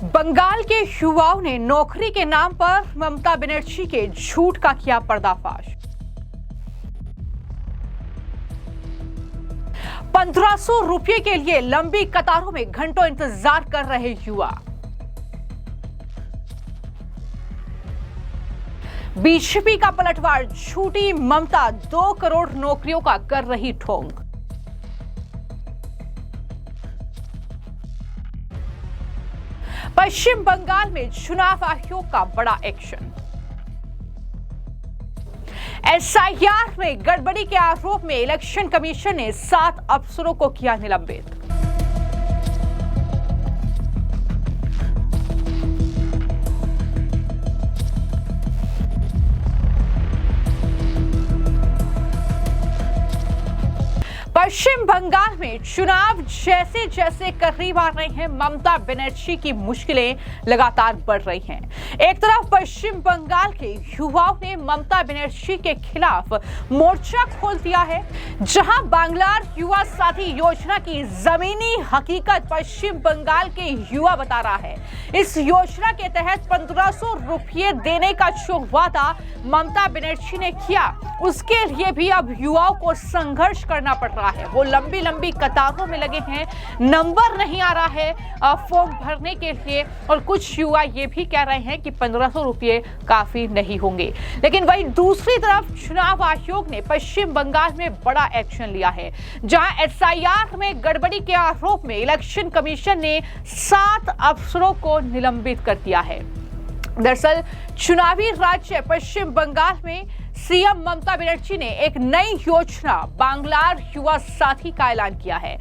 बंगाल के युवाओं ने नौकरी के नाम पर ममता बनर्जी के झूठ का किया पर्दाफाश। 1500 रुपये के लिए लंबी कतारों में घंटों इंतजार कर रहे युवा। बीजेपी का पलटवार, झूठी ममता 2 करोड़ नौकरियों का कर रही ढोंग। पश्चिम बंगाल में चुनाव आयोग का बड़ा एक्शन। एसआईआर में गड़बड़ी के आरोप में इलेक्शन कमीशन ने 7 अफसरों को किया निलंबित। पश्चिम बंगाल में चुनाव जैसे जैसे करीब आ रहे हैं, ममता बनर्जी की मुश्किलें लगातार बढ़ रही हैं। एक तरफ पश्चिम बंगाल के युवाओं ने ममता बनर्जी के खिलाफ मोर्चा खोल दिया है, जहां बांग्लार युवा साथी योजना की जमीनी हकीकत पश्चिम बंगाल के युवा बता रहा है। इस योजना के तहत 1500 रुपये देने का जो वादा ममता बनर्जी ने किया, उसके लिए भी अब युवाओं को संघर्ष करना पड़ रहा है। वो लंबी लंबी कतारों में लगे हैं, नंबर नहीं आ रहा है फॉर्म भरने के लिए, और कुछ युवा ये भी कह रहे हैं कि 1500 रुपये काफी नहीं होंगे। लेकिन वहीं दूसरी तरफ चुनाव आयोग ने पश्चिम बंगाल में बड़ा एक्शन लिया है, जहां एसआईआर में गड़बड़ी के आरोप में इलेक्शन कमीशन ने 7 अफसरों को निलंबित कर दिया है। दरअसल चुनावी राज्य पश्चिम बंगाल में सीएम ममता बनर्जी ने एक नई योजना बांग्लार युवा साथी का ऐलान किया है।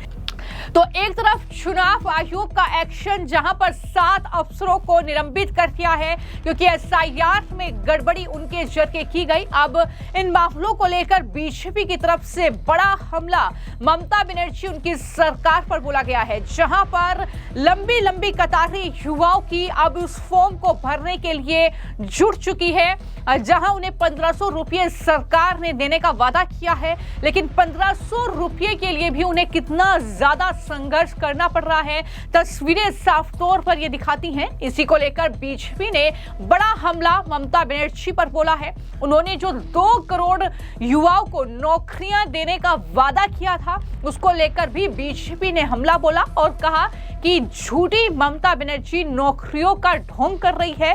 तो एक तरफ चुनाव आयोग का एक्शन, जहां पर 7 अफसरों को निलंबित कर दिया है क्योंकि एसआईआर में गड़बड़ी उनके जरिए की गई। अब इन मामलों को लेकर बीजेपी की तरफ से बड़ा हमला ममता बनर्जी उनकी सरकार पर बोला गया है, जहां पर लंबी लंबी कतारें युवाओं की अब उस फॉर्म को भरने के लिए जुट चुकी है, जहां उन्हें 1500 रुपये सरकार ने देने का वादा किया है। लेकिन 1500 रुपये के लिए भी उन्हें कितना ज्यादा संघर्ष करना पड़ रहा है, तस्वीरें साफ तौर पर ये दिखाती हैं। इसी को लेकर बीजेपी ने बड़ा हमला ममता बनर्जी पर बोला है। उन्होंने जो 2 करोड़ युवाओं को नौकरियां देने का वादा किया था, उसको लेकर भी बीजेपी ने हमला बोला और कहा कि झूठी ममता बनर्जी नौकरियों का ढोंग कर रही है।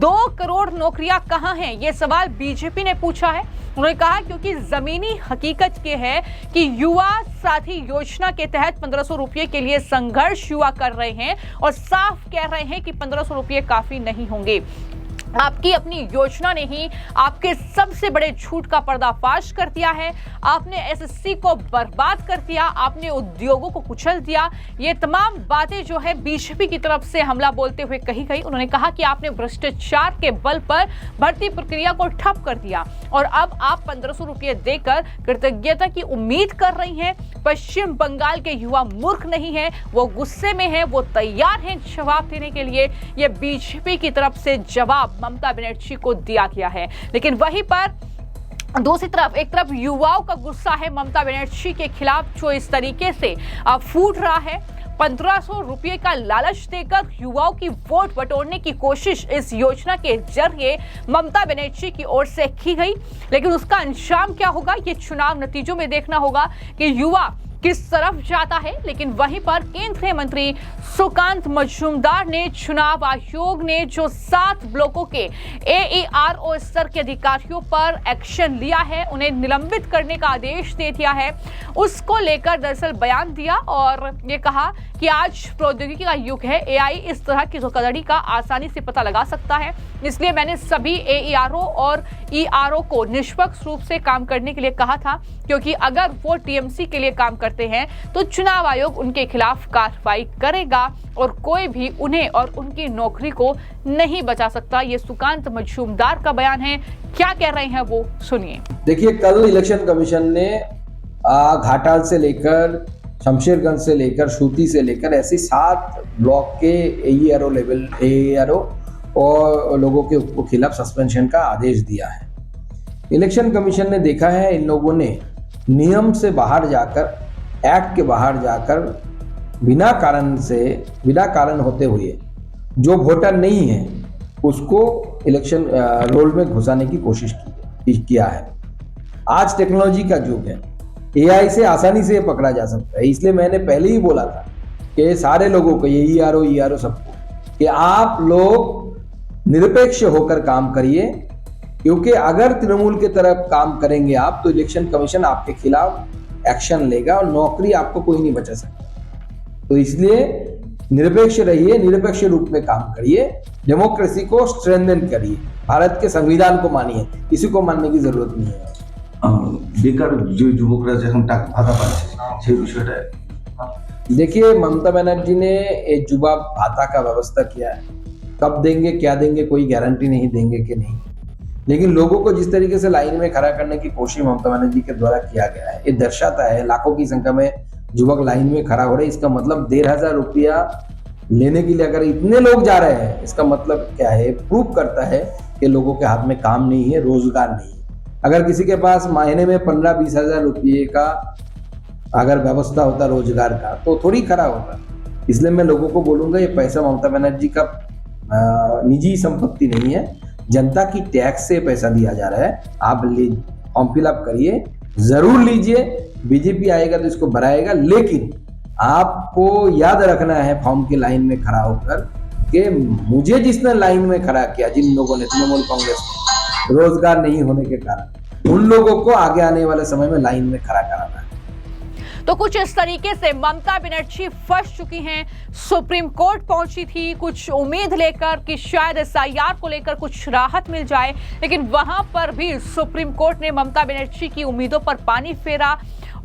2 करोड़ नौकरियां कहां हैं, ये सवाल बीजेपी ने पूछा है। उन्होंने कहा क्योंकि जमीनी हकीकत ये है कि युवा साथी योजना के तहत 1500 रुपये के लिए संघर्ष युवा कर रहे हैं और साफ कह रहे हैं कि 1500 रुपये काफी नहीं होंगे। आपकी अपनी योजना ने ही आपके सबसे बड़े झूठ का पर्दाफाश कर दिया है। आपने एसएससी को बर्बाद कर दिया, आपने उद्योगों को कुचल दिया। ये तमाम बातें जो है बीजेपी की तरफ से हमला बोलते हुए कही गई। उन्होंने कहा कि आपने भ्रष्टाचार के बल पर भर्ती प्रक्रिया को ठप कर दिया और अब आप 1500 रुपये देकर कृतज्ञता की उम्मीद कर रही हैं। पश्चिम बंगाल के युवा मूर्ख नहीं है, वो गुस्से में है, वो तैयार हैं जवाब देने के लिए। ये बीजेपी की तरफ से जवाब ममता बनर्जी को दिया गया है। लेकिन वहीं पर दूसरी तरफ एक तरफ युवाओं का गुस्सा है ममता बनर्जी के खिलाफ, जो इस तरीके से फूट रहा है। 1500 रुपये का लालच देकर युवाओं की वोट बटोरने की कोशिश इस योजना के जरिए ममता बनर्जी की ओर से की गई। लेकिन उसका अंजाम क्या होगा, ये चुनाव नतीजों में देखना होगा कि युवा किस तरफ जाता है। लेकिन वहीं पर केंद्रीय मंत्री सुकांत मजूमदार ने चुनाव आयोग ने जो 7 ब्लॉकों के AERO स्तर के अधिकारियों पर एक्शन लिया है, उन्हें निलंबित करने का आदेश दे दिया है, उसको लेकर दरअसल बयान दिया और ये कहा कि आज प्रौद्योगिकी का युग है, AI इस तरह की धोखाधड़ी का आसानी से पता लगा सकता है। इसलिए मैंने सभी AERO और ERO को निष्पक्ष रूप से काम करने के लिए कहा था, क्योंकि अगर वो TMC के लिए काम करते हैं तो चुनाव आयोग उनके खिलाफ कार्रवाई करेगा और कोई भी उन्हें और उनकी नौकरी को नहीं बचा सकता। ये सुकांत मजूमदार का बयान है, क्या कह रहे हैं वो सुनिए। देखिए, कल इलेक्शन कमीशन ने घाटाल से लेकर शमशेरगंज से लेकर शूती से लेकर ऐसी 7 ब्लॉक के AERO और लोगों के खिलाफ सस्पेंशन का आदेश दिया है। इलेक्शन कमीशन ने देखा है इन लोगों ने नियम से बाहर जाकर, एक्ट के बाहर जाकर बिना कारण होते हुए जो वोटर नहीं है उसको इलेक्शन रोल में घुसाने की कोशिश किया है। आज टेक्नोलॉजी का युग है, एआई से आसानी से पकड़ा जा सकता है। इसलिए मैंने पहले ही बोला था कि सारे लोगों को, ये ईआरओ सबको, कि आप लोग निरपेक्ष होकर काम करिए, क्योंकि अगर तृणमूल की तरफ काम करेंगे आप तो इलेक्शन कमीशन आपके खिलाफ एक्शन लेगा और नौकरी आपको कोई नहीं बचा सकता। तो इसलिए निरपेक्ष रहिए, निरपेक्ष रूप में काम करिए, डेमोक्रेसी को स्ट्रेंथन करिए, भारत के संविधान को मानिए, किसी को मानने की जरूरत नहीं है। বেকার যে যুবকরা যখন টাকা ভাতা পাচ্ছে সেই বিষয়টা देखिए, ममता बनर्जी ने एक युवा भाता का व्यवस्था किया है। कब देंगे, क्या देंगे, कोई गारंटी नहीं देंगे कि नहीं, लेकिन लोगों को जिस तरीके से लाइन में खड़ा करने की कोशिश ममता बनर्जी के द्वारा किया गया है, ये दर्शाता है लाखों की संख्या में युवक लाइन में खड़ा हो रहे। इसका मतलब 1,500 रुपया लेने के लिए अगर इतने लोग जा रहे हैं, इसका मतलब क्या है? प्रूव करता है कि लोगों के हाथ में काम नहीं है, रोजगार नहीं है। अगर किसी के पास महीने में 15-20 हजार रुपये का अगर व्यवस्था होता रोजगार का तो थोड़ी खड़ा होता। इसलिए मैं लोगों को बोलूंगा, ये पैसा ममता बनर्जी का निजी संपत्ति नहीं है, जनता की टैक्स से पैसा दिया जा रहा है। आप फॉर्म फिलअप करिए, जरूर लीजिए, बीजेपी आएगा तो इसको बढ़ाएगा, लेकिन आपको याद रखना है फॉर्म की लाइन में खड़ा होकर कि मुझे जिसने लाइन में खड़ा किया, जिन लोगों ने, तृणमूल कांग्रेस ने, रोजगार नहीं होने के कारण उन लोगों को आगे आने वाले समय में लाइन में खड़ा कराना है। तो कुछ इस तरीके से ममता बनर्जी फंस चुकी हैं। सुप्रीम कोर्ट पहुंची थी कुछ उम्मीद लेकर कि शायद एसआईआर को लेकर कुछ राहत मिल जाए, लेकिन वहां पर भी सुप्रीम कोर्ट ने ममता बनर्जी की उम्मीदों पर पानी फेरा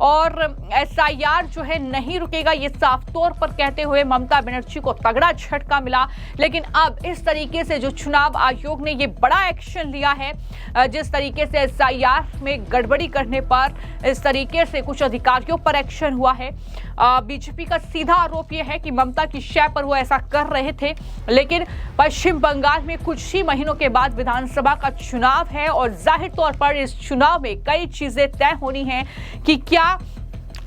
और एसआईआर जो है नहीं रुकेगा, ये साफ तौर पर कहते हुए ममता बनर्जी को तगड़ा झटका मिला। लेकिन अब इस तरीके से जो चुनाव आयोग ने ये बड़ा एक्शन लिया है, जिस तरीके से एसआईआर में गड़बड़ी करने पर इस तरीके से कुछ अधिकारियों पर एक्शन हुआ है। बीजेपी का सीधा आरोप यह है कि ममता की शय पर वो ऐसा कर रहे थे, लेकिन पश्चिम बंगाल में कुछ ही महीनों के बाद विधानसभा का चुनाव है और जाहिर तौर पर इस चुनाव में कई चीजें तय होनी हैं कि क्या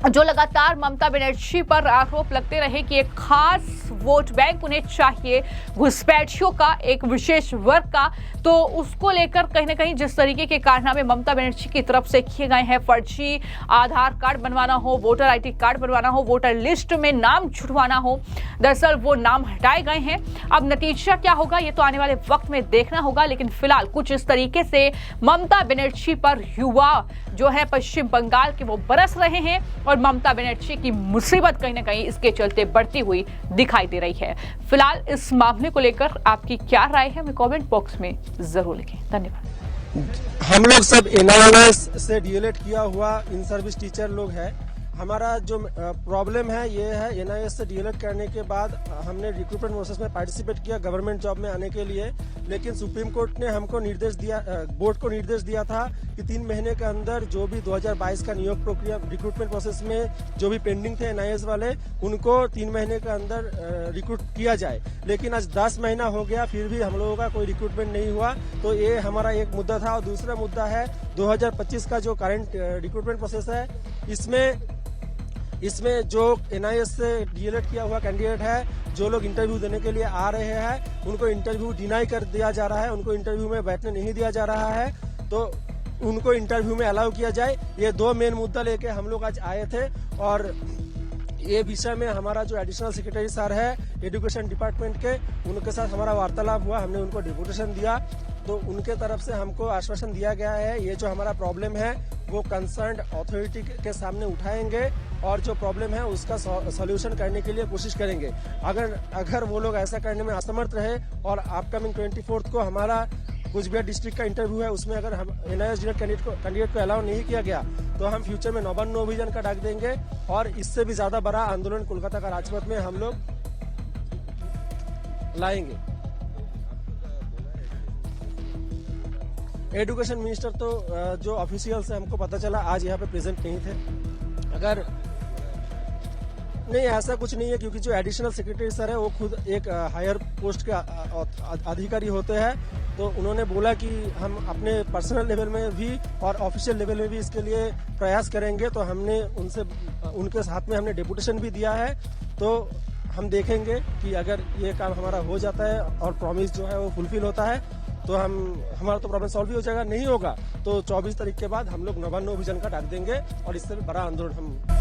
जो लगातार ममता बनर्जी पर आरोप लगते रहे कि एक खास वोट बैंक उन्हें चाहिए, घुसपैठियों का, एक विशेष वर्ग का, तो उसको लेकर कहीं ना कहीं जिस तरीके के कारनामे ममता बनर्जी की तरफ से किए गए हैं, फर्जी आधार कार्ड बनवाना हो, वोटर आईडी कार्ड बनवाना हो, वोटर लिस्ट में नाम छुटवाना हो, दरअसल वो नाम हटाए गए हैं। अब नतीजा क्या होगा ये तो आने वाले वक्त में देखना होगा, लेकिन फिलहाल कुछ इस तरीके से ममता बनर्जी पर युवा जो है पश्चिम बंगाल के वो बरस रहे हैं और ममता बनर्जी की मुसीबत कहीं ना कहीं इसके चलते बढ़ती हुई दिखाई दे रही है। फिलहाल इस मामले को लेकर आपकी क्या राय है, हमें कमेंट बॉक्स में जरूर लिखें। धन्यवाद। हम लोग सब एनआईएस से डीएलएड किया हुआ इन सर्विस टीचर लोग हैं। हमारा जो प्रॉब्लम है ये है, एनआईएस से डीएलएड करने के बाद हमने रिक्रूटमेंट प्रोसेस में पार्टिसिपेट किया गवर्नमेंट जॉब में आने के लिए, लेकिन सुप्रीम कोर्ट ने हमको निर्देश दिया, बोर्ड को निर्देश दिया था कि 3 महीने के अंदर जो भी 2022 का नियोग प्रक्रिया रिक्रूटमेंट प्रोसेस में जो भी पेंडिंग थे एनआईएस वाले, उनको 3 महीने के अंदर रिक्रूट किया जाए। लेकिन आज 10 महीना हो गया, फिर भी हम लोगों का कोई रिक्रूटमेंट नहीं हुआ। तो ये हमारा एक मुद्दा था। और दूसरा मुद्दा है 2025 का जो करंट रिक्रूटमेंट प्रोसेस है, इसमें जो एनआईएस से डीएलएड किया हुआ कैंडिडेट है, जो लोग इंटरव्यू देने के लिए आ रहे हैं, उनको इंटरव्यू डिनाई कर दिया जा रहा है, उनको इंटरव्यू में बैठने नहीं दिया जा रहा है, तो उनको इंटरव्यू में अलाउ किया जाए। ये 2 मेन मुद्दा लेके हम लोग आज आए थे और ये विषय में हमारा जो एडिशनल सेक्रेटरी सर है एजुकेशन डिपार्टमेंट के, उनके साथ हमारा वार्तालाप हुआ, हमने उनको डिपुटेशन दिया। तो उनके तरफ से हमको आश्वासन दिया गया है ये जो हमारा प्रॉब्लम है वो कंसर्न्ड अथॉरिटी के सामने उठाएंगे और जो प्रॉब्लम है उसका सॉल्यूशन करने के लिए कोशिश करेंगे। अगर वो लोग ऐसा करने में असमर्थ रहे और अपकमिंग 24 को हमारा कुचबिहार डिस्ट्रिक्ट का इंटरव्यू है, उसमें अगर हम एनआईएस कैंडिडेट को अलाउ नहीं किया गया तो हम फ्यूचर में नौबंद अभियान का डाक देंगे और इससे भी ज्यादा बड़ा आंदोलन कोलकाता का राजपथ में हम लोग लाएंगे। एजुकेशन मिनिस्टर तो जो ऑफिशियल से हमको पता चला आज यहाँ पे प्रेजेंट नहीं थे। अगर नहीं, ऐसा कुछ नहीं है, क्योंकि जो एडिशनल सेक्रेटरी सर है वो खुद एक हायर पोस्ट के अधिकारी होते हैं। तो उन्होंने बोला कि हम अपने पर्सनल लेवल में भी और ऑफिशियल लेवल में भी इसके लिए प्रयास करेंगे। तो हमने उनके साथ में हमने डेपुटेशन भी दिया है। तो हम देखेंगे कि अगर ये काम हमारा हो जाता है और प्रॉमिस जो है वो फुलफिल होता है तो हमारा तो प्रॉब्लम सॉल्व ही हो जाएगा। नहीं होगा तो 24 तारीख के बाद हम लोग नवान्न विजन का डाक देंगे और इससे बड़ा आंदोलन हम